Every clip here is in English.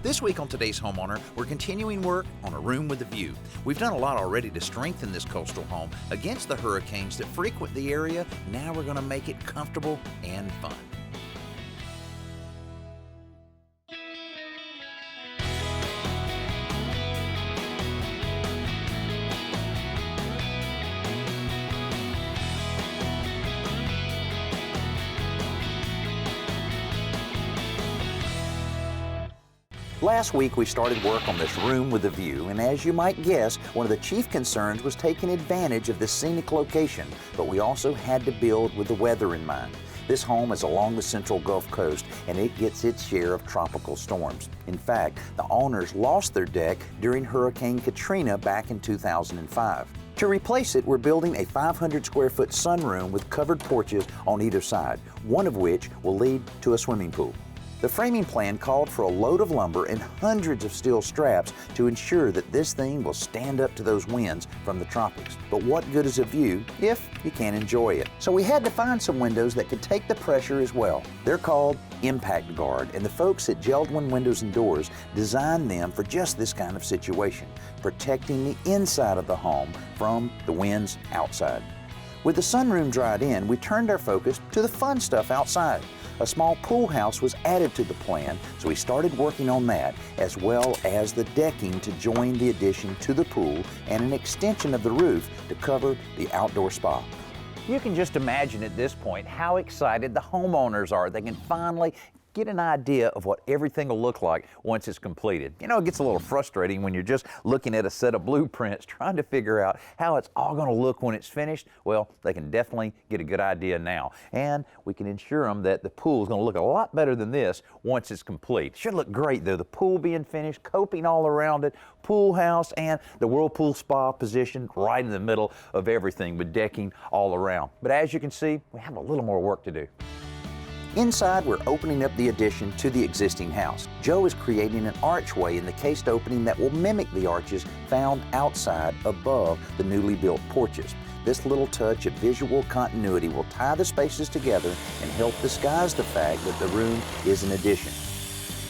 This week on Today's Homeowner, we're continuing work on a room with a view. We've done a lot already to strengthen this coastal home against the hurricanes that frequent the area. Now we're going to make it comfortable and fun. Last week we started work on this room with a view, and as you might guess, one of the chief concerns was taking advantage of this scenic location, but we also had to build with the weather in mind. This home is along the central Gulf Coast, and it gets its share of tropical storms. In fact, the owners lost their deck during Hurricane Katrina back in 2005. To replace it, we're building a 500 square foot sunroom with covered porches on either side, one of which will lead to a swimming pool. The framing plan called for a load of lumber and hundreds of steel straps to ensure that this thing will stand up to those winds from the tropics. But what good is a view if you can't enjoy it? So we had to find some windows that could take the pressure as well. They're called Impact Guard, and the folks at Geldwin Windows and Doors designed them for just this kind of situation, protecting the inside of the home from the winds outside. With the sunroom dried in, we turned our focus to the fun stuff outside. A small pool house was added to the plan, so we started working on that, as well as the decking to join the addition to the pool and an extension of the roof to cover the outdoor spa. You can just imagine at this point how excited the homeowners are. They can finally get an idea of what everything will look like once it's completed. You know, it gets a little frustrating when you're just looking at a set of blueprints trying to figure out how it's all going to look when it's finished. Well, they can definitely get a good idea now, and we can ensure them that the pool is going to look a lot better than this once it's complete. It should look great though, the pool being finished, coping all around it, pool house, and the whirlpool spa positioned right in the middle of everything with decking all around. But as you can see, we have a little more work to do. Inside, we're opening up the addition to the existing house. Joe is creating an archway in the cased opening that will mimic the arches found outside above the newly built porches. This little touch of visual continuity will tie the spaces together and help disguise the fact that the room is an addition.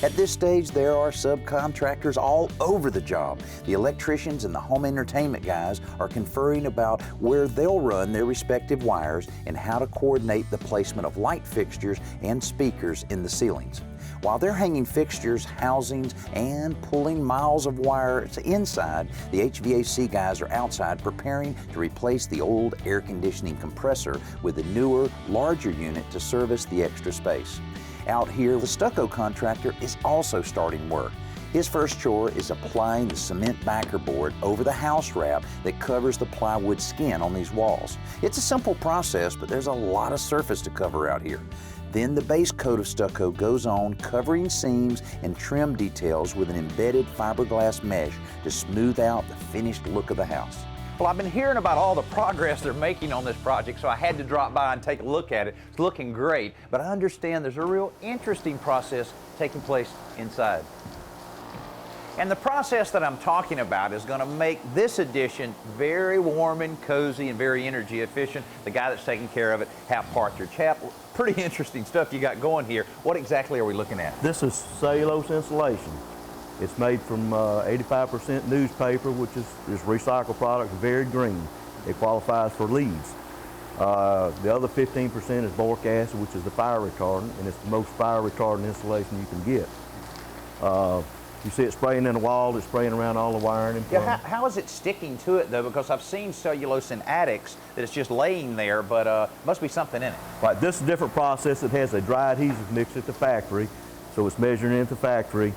At this stage, there are subcontractors all over the job. The electricians and the home entertainment guys are conferring about where they'll run their respective wires and how to coordinate the placement of light fixtures and speakers in the ceilings. While they're hanging fixtures, housings, and pulling miles of wires inside, the HVAC guys are outside preparing to replace the old air conditioning compressor with a newer, larger unit to service the extra space. Out here, the stucco contractor is also starting work. His first chore is applying the cement backer board over the house wrap that covers the plywood skin on these walls. It's a simple process, but there's a lot of surface to cover out here. Then the base coat of stucco goes on, covering seams and trim details with an embedded fiberglass mesh to smooth out the finished look of the house. Well, I've been hearing about all the progress they're making on this project, so I had to drop by and take a look at it. It's looking great, but I understand there's a real interesting process taking place inside. And the process that I'm talking about is going to make this addition very warm and cozy and very energy efficient. The guy that's taking care of it, Hap Partridge. Hap, pretty interesting stuff you got going here. What exactly are we looking at? This is cellulose insulation. It's made from 85% newspaper, which is recycled product, very green. It qualifies for LEEDs. The other 15% is boric acid, which is the fire retardant, and it's the most fire retardant insulation you can get. You see it spraying in the wall, it's spraying around all the wiring and plumbing. Yeah, how is it sticking to it though? Because I've seen cellulose in attics that it's just laying there, but must be something in it. Right, this is a different process. It has a dry adhesive mix at the factory, so it's measuring it at the factory.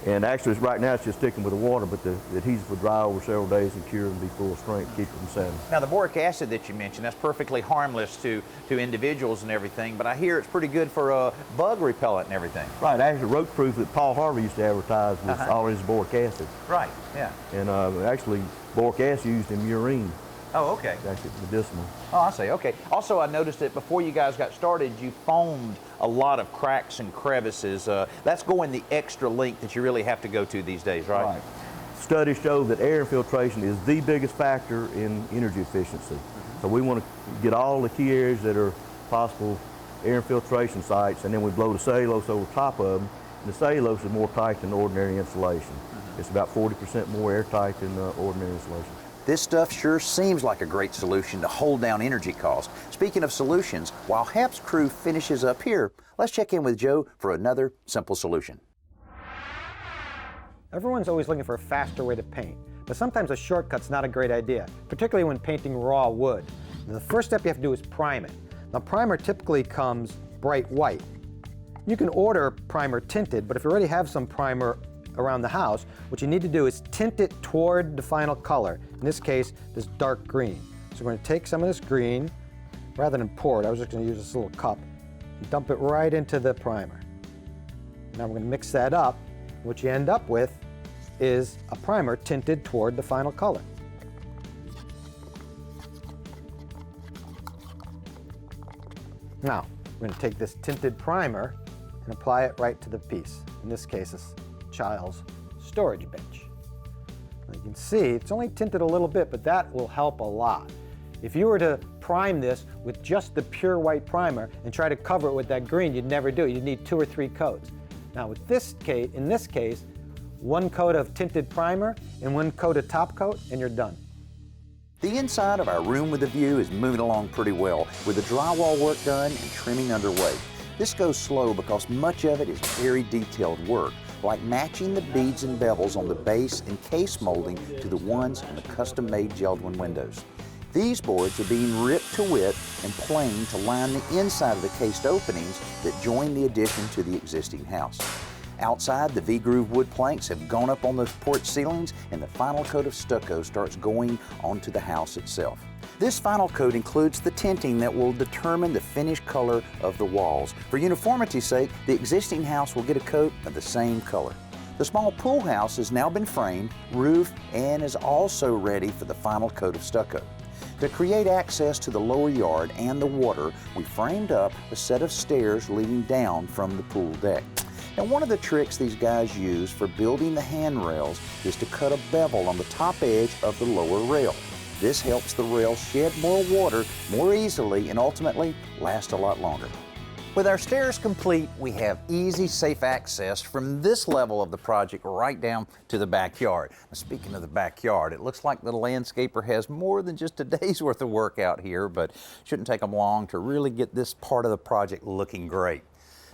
And actually, right now, it's just sticking with the water, but the adhesive will dry over several days and cure and be full of strength, keep it from setting. Now, the boric acid that you mentioned, that's perfectly harmless to individuals and everything, but I hear it's pretty good for bug repellent and everything. Right, actually, roach proof that Paul Harvey used to advertise with all his boric acid. Right, yeah. And actually, boric acid used in urine. Oh, okay. It's actually medicinal. Oh, I see, okay. Also, I noticed that before you guys got started, you foamed a lot of cracks and crevices. That's going the extra length that you really have to go to these days, right? Right. Studies show that air infiltration is the biggest factor in energy efficiency. So we want to get all the key areas that are possible air infiltration sites, and then we blow the cellulose over top of them, The cellulose is more tight than ordinary insulation. It's about 40% more airtight than ordinary insulation. This stuff sure seems like a great solution to hold down energy costs. Speaking of solutions, while Hap's crew finishes up here, let's check in with Joe for another simple solution. Everyone's always looking for a faster way to paint, but sometimes a shortcut's not a great idea, particularly when painting raw wood. The first step you have to do is prime it. Now, primer typically comes bright white. You can order primer tinted, but if you already have some primer around the house, what you need to do is tint it toward the final color. In this case, this dark green. So we're going to take some of this green, rather than pour it, I was just going to use this little cup, and dump it right into the primer. Now we're going to mix that up. What you end up with is a primer tinted toward the final color. Now, we're going to take this tinted primer and apply it right to the piece. In this case, it's child's storage bench. Now you can see it's only tinted a little bit, but that will help a lot. If you were to prime this with just the pure white primer and try to cover it with that green, you'd never do it. You'd need 2 or 3 coats. Now with this case, in this case, 1 coat of tinted primer and 1 coat of top coat, and you're done. The inside of our room with a view is moving along pretty well, with the drywall work done and trimming underway. This goes slow because much of it is very detailed work, like matching the beads and bevels on the base and case molding to the ones on the custom-made Geldwin windows. These boards are being ripped to width and planed to line the inside of the cased openings that join the addition to the existing house. Outside, the V-groove wood planks have gone up on the porch ceilings, and the final coat of stucco starts going onto the house itself. This final coat includes the tinting that will determine the finished color of the walls. For uniformity's sake, the existing house will get a coat of the same color. The small pool house has now been framed, roofed, and is also ready for the final coat of stucco. To create access to the lower yard and the water, we framed up a set of stairs leading down from the pool deck. Now, one of the tricks these guys use for building the handrails is to cut a bevel on the top edge of the lower rail. This helps the rail shed more water more easily and ultimately last a lot longer. With our stairs complete, we have easy, safe access from this level of the project right down to the backyard. Now, speaking of the backyard, it looks like the landscaper has more than just a day's worth of work out here, but shouldn't take them long to really get this part of the project looking great.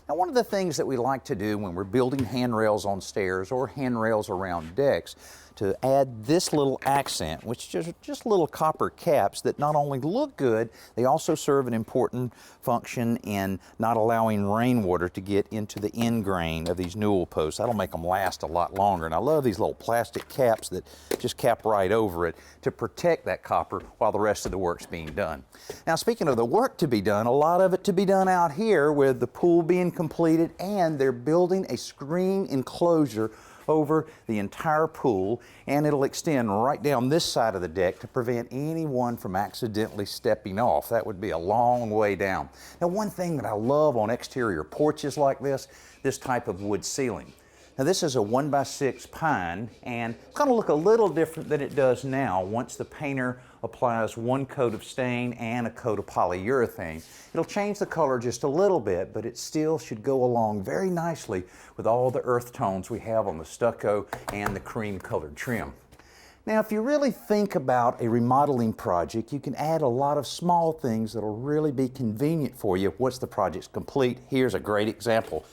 Now, one of the things that we like to do when we're building handrails on stairs or handrails around decks to add this little accent, which is just little copper caps that not only look good, they also serve an important function in not allowing rainwater to get into the end grain of these newel posts. That'll make them last a lot longer. And I love these little plastic caps that just cap right over it to protect that copper while the rest of the work's being done. Now, speaking of the work to be done, a lot of it to be done out here with the pool being completed, and they're building a screen enclosure over the entire pool, and it'll extend right down this side of the deck to prevent anyone from accidentally stepping off. That would be a long way down. Now, one thing that I love on exterior porches like this type of wood ceiling. Now, this is a 1x6 pine, and it's going to look a little different than it does now once the painter applies 1 coat of stain and a coat of polyurethane. It'll change the color just a little bit, but it still should go along very nicely with all the earth tones we have on the stucco and the cream colored trim. Now, if you really think about a remodeling project, you can add a lot of small things that'll really be convenient for you once the project's complete. Here's a great example.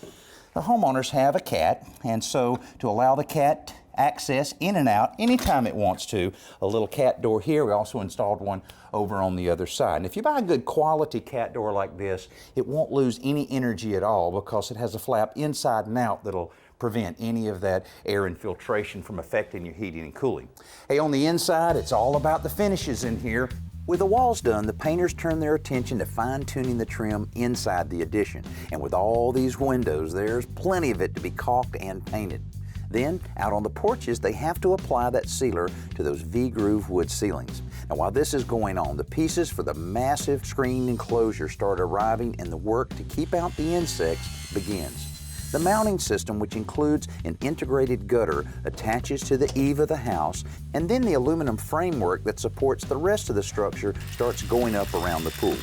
The homeowners have a cat, and so to allow the cat access in and out anytime it wants to, a little cat door here. We also installed one over on the other side. And if you buy a good quality cat door like this, it won't lose any energy at all because it has a flap inside and out that'll prevent any of that air infiltration from affecting your heating and cooling. Hey, on the inside, it's all about the finishes in here. With the walls done, the painters turn their attention to fine-tuning the trim inside the addition. And with all these windows, there's plenty of it to be caulked and painted. Then, out on the porches, they have to apply that sealer to those V-groove wood ceilings. Now, while this is going on, the pieces for the massive screen enclosure start arriving, and the work to keep out the insects begins. The mounting system, which includes an integrated gutter, attaches to the eave of the house, and then the aluminum framework that supports the rest of the structure starts going up around the pool.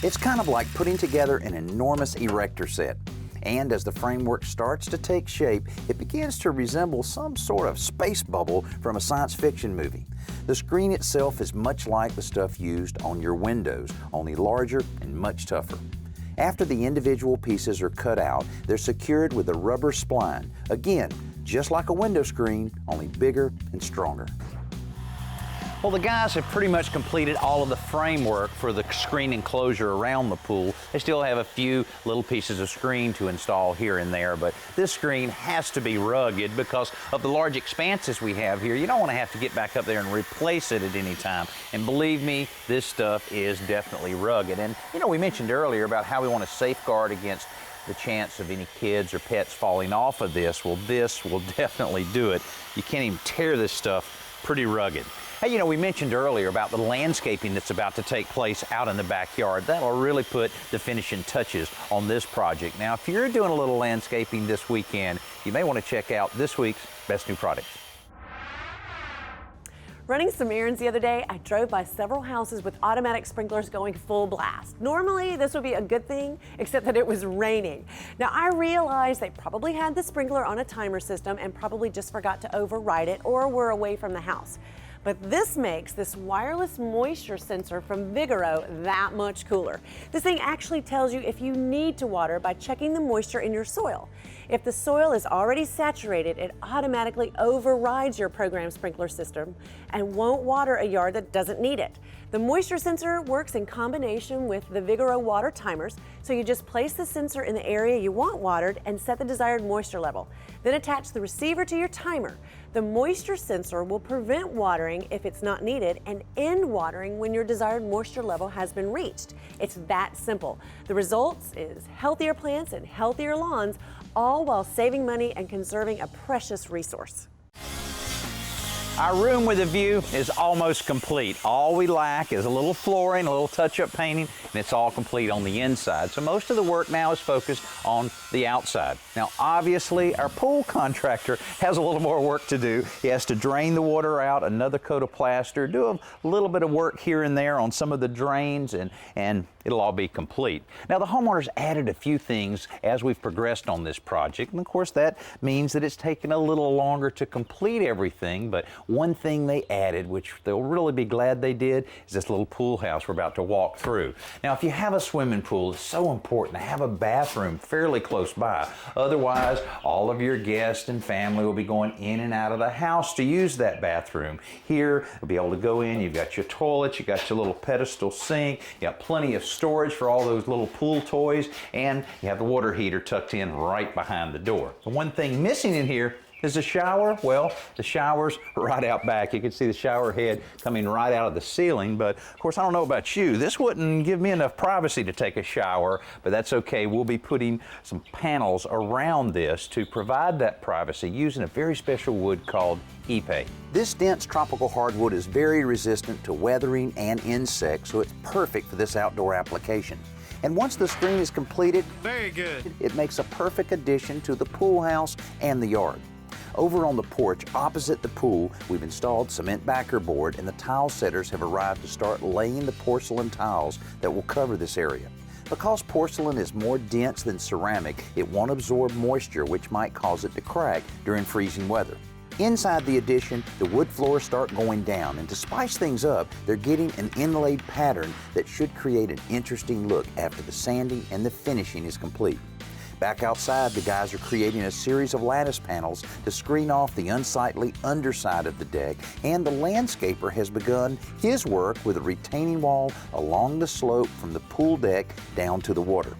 It's kind of like putting together an enormous erector set. And as the framework starts to take shape, it begins to resemble some sort of space bubble from a science fiction movie. The screen itself is much like the stuff used on your windows, only larger and much tougher. After the individual pieces are cut out, they're secured with a rubber spline. Again, just like a window screen, only bigger and stronger. Well, the guys have pretty much completed all of the framework for the screen enclosure around the pool. They still have a few little pieces of screen to install here and there, but this screen has to be rugged because of the large expanses we have here. You don't want to have to get back up there and replace it at any time. And believe me, this stuff is definitely rugged. And you know, we mentioned earlier about how we want to safeguard against the chance of any kids or pets falling off of this. Well, this will definitely do it. You can't even tear this stuff. Pretty rugged. Hey, you know, we mentioned earlier about the landscaping that's about to take place out in the backyard. That'll really put the finishing touches on this project. Now, if you're doing a little landscaping this weekend, you may want to check out this week's Best New Products. Running some errands the other day, I drove by several houses with automatic sprinklers going full blast. Normally, this would be a good thing, except that it was raining. Now, I realized they probably had the sprinkler on a timer system and probably just forgot to override it or were away from the house. But this makes this wireless moisture sensor from Vigoro that much cooler. This thing actually tells you if you need to water by checking the moisture in your soil. If the soil is already saturated, it automatically overrides your programmed sprinkler system and won't water a yard that doesn't need it. The moisture sensor works in combination with the Vigoro water timers, so you just place the sensor in the area you want watered and set the desired moisture level. Then attach the receiver to your timer. The moisture sensor will prevent watering if it's not needed and end watering when your desired moisture level has been reached. It's that simple. The results is healthier plants and healthier lawns, all while saving money and conserving a precious resource. Our room with a view is almost complete. All we lack is a little flooring, a little touch-up painting, and it's all complete on the inside. So most of the work now is focused on the outside. Now, obviously, our pool contractor has a little more work to do. He has to drain the water out, another coat of plaster, do a little bit of work here and there on some of the drains, and it'll all be complete. Now, the homeowners added a few things as we've progressed on this project, and of course that means that it's taken a little longer to complete everything, but one thing they added, which they'll really be glad they did, is this little pool house we're about to walk through. Now, if you have a swimming pool, it's so important to have a bathroom fairly close by. Otherwise, all of your guests and family will be going in and out of the house to use that bathroom. Here, you'll be able to go in, you've got your toilet, you got your little pedestal sink, you got plenty of storage for all those little pool toys, and you have the water heater tucked in right behind the door. The one thing missing in here is the shower. Well, the shower's right out back. You can see the shower head coming right out of the ceiling, but of course, I don't know about you. This wouldn't give me enough privacy to take a shower, but that's okay. We'll be putting some panels around this to provide that privacy using a very special wood called Ipe. This dense tropical hardwood is very resistant to weathering and insects, so it's perfect for this outdoor application. And once the screen is completed, very good, it makes a perfect addition to the pool house and the yard. Over on the porch opposite the pool, we've installed cement backer board, and the tile setters have arrived to start laying the porcelain tiles that will cover this area. Because porcelain is more dense than ceramic, it won't absorb moisture, which might cause it to crack during freezing weather. Inside the addition, the wood floors start going down, and to spice things up, they're getting an inlaid pattern that should create an interesting look after the sanding and the finishing is complete. Back outside, the guys are creating a series of lattice panels to screen off the unsightly underside of the deck, and the landscaper has begun his work with a retaining wall along the slope from the pool deck down to the water.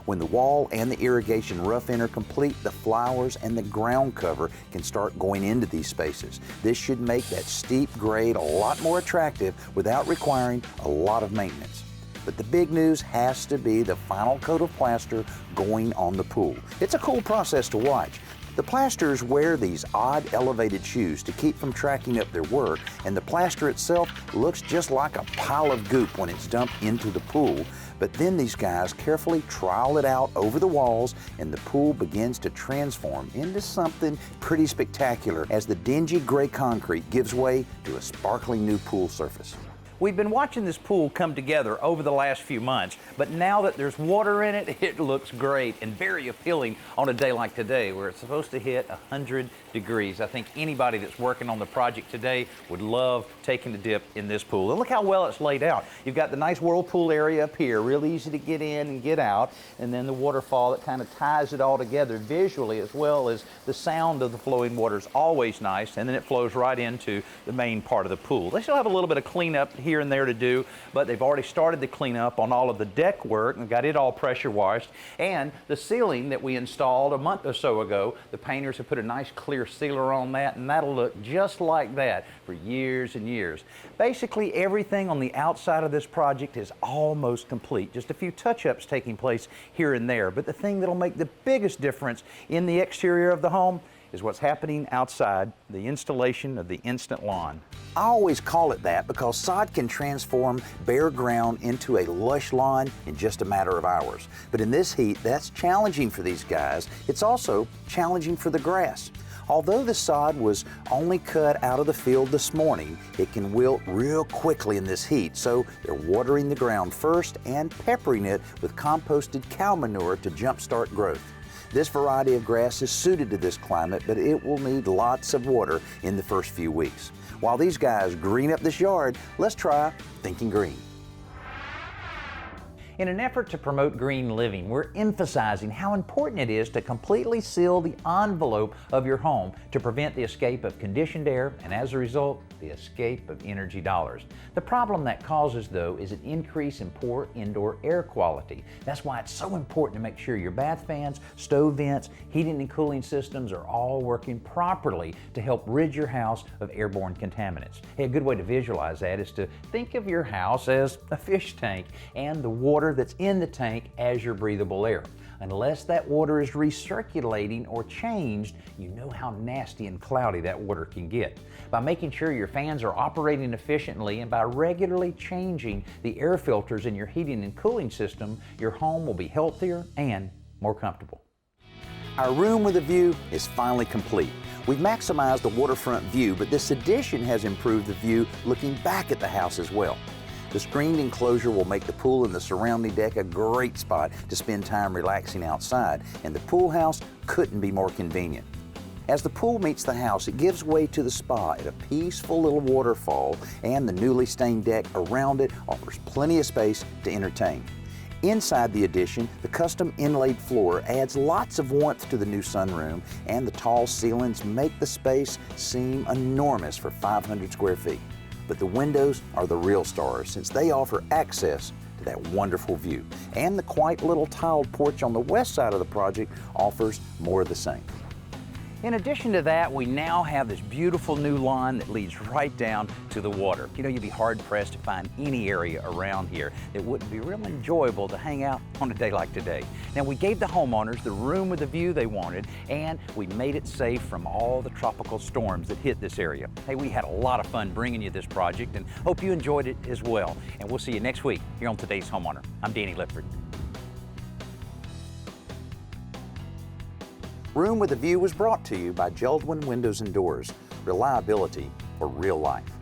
When the wall and the irrigation rough-in are complete, the flowers and the ground cover can start going into these spaces. This should make that steep grade a lot more attractive without requiring a lot of maintenance. But the big news has to be the final coat of plaster going on the pool. It's a cool process to watch. The plasters wear these odd elevated shoes to keep from tracking up their work, and the plaster itself looks just like a pile of goop when it's dumped into the pool. But then these guys carefully trowel it out over the walls, and the pool begins to transform into something pretty spectacular as the dingy gray concrete gives way to a sparkling new pool surface. We've been watching this pool come together over the last few months, but now that there's water in it, it looks great and very appealing on a day like today where it's supposed to hit 100 degrees. I think anybody that's working on the project today would love taking a dip in this pool. And look how well it's laid out. You've got the nice whirlpool area up here, real easy to get in and get out, and then the waterfall that kind of ties it all together visually, as well as the sound of the flowing water is always nice, and then it flows right into the main part of the pool. They still have a little bit of cleanup here and there to do, but they've already started the cleanup on all of the deck work and got it all pressure washed. And the ceiling that we installed a month or so ago, the painters have put a nice clear sealer on that, and that'll look just like that for years and years. Basically, everything on the outside of this project is almost complete. Just a few touch-ups taking place here and there, but the thing that'll make the biggest difference in the exterior of the home is what's happening outside, the installation of the instant lawn. I always call it that because sod can transform bare ground into a lush lawn in just a matter of hours. But in this heat, that's challenging for these guys. It's also challenging for the grass. Although the sod was only cut out of the field this morning, it can wilt real quickly in this heat, so they're watering the ground first and peppering it with composted cow manure to jumpstart growth. This variety of grass is suited to this climate, but it will need lots of water in the first few weeks. While these guys green up this yard, let's try thinking green. In an effort to promote green living, we're emphasizing how important it is to completely seal the envelope of your home to prevent the escape of conditioned air and, as a result, the escape of energy dollars. The problem that causes, though, is an increase in poor indoor air quality. That's why it's so important to make sure your bath fans, stove vents, heating and cooling systems are all working properly to help rid your house of airborne contaminants. Hey, a good way to visualize that is to think of your house as a fish tank and the water that's in the tank as your breathable air. Unless that water is recirculating or changed, you know how nasty and cloudy that water can get. By making sure your fans are operating efficiently and by regularly changing the air filters in your heating and cooling system, your home will be healthier and more comfortable. Our room with a view is finally complete. We've maximized the waterfront view, but this addition has improved the view looking back at the house as well. The screened enclosure will make the pool and the surrounding deck a great spot to spend time relaxing outside, and the pool house couldn't be more convenient. As the pool meets the house, it gives way to the spa at a peaceful little waterfall, and the newly stained deck around it offers plenty of space to entertain. Inside the addition, the custom inlaid floor adds lots of warmth to the new sunroom, and the tall ceilings make the space seem enormous for 500 square feet. But the windows are the real stars since they offer access to that wonderful view. And the quaint little tiled porch on the west side of the project offers more of the same. In addition to that, we now have this beautiful new lawn that leads right down to the water. You know, you'd be hard-pressed to find any area around here that wouldn't be real enjoyable to hang out on a day like today. Now, we gave the homeowners the room with the view they wanted, and we made it safe from all the tropical storms that hit this area. Hey, we had a lot of fun bringing you this project, and hope you enjoyed it as well. And we'll see you next week here on Today's Homeowner. I'm Danny Lipford. Room with a View was brought to you by Geldwin Windows and Doors. Reliability for real life.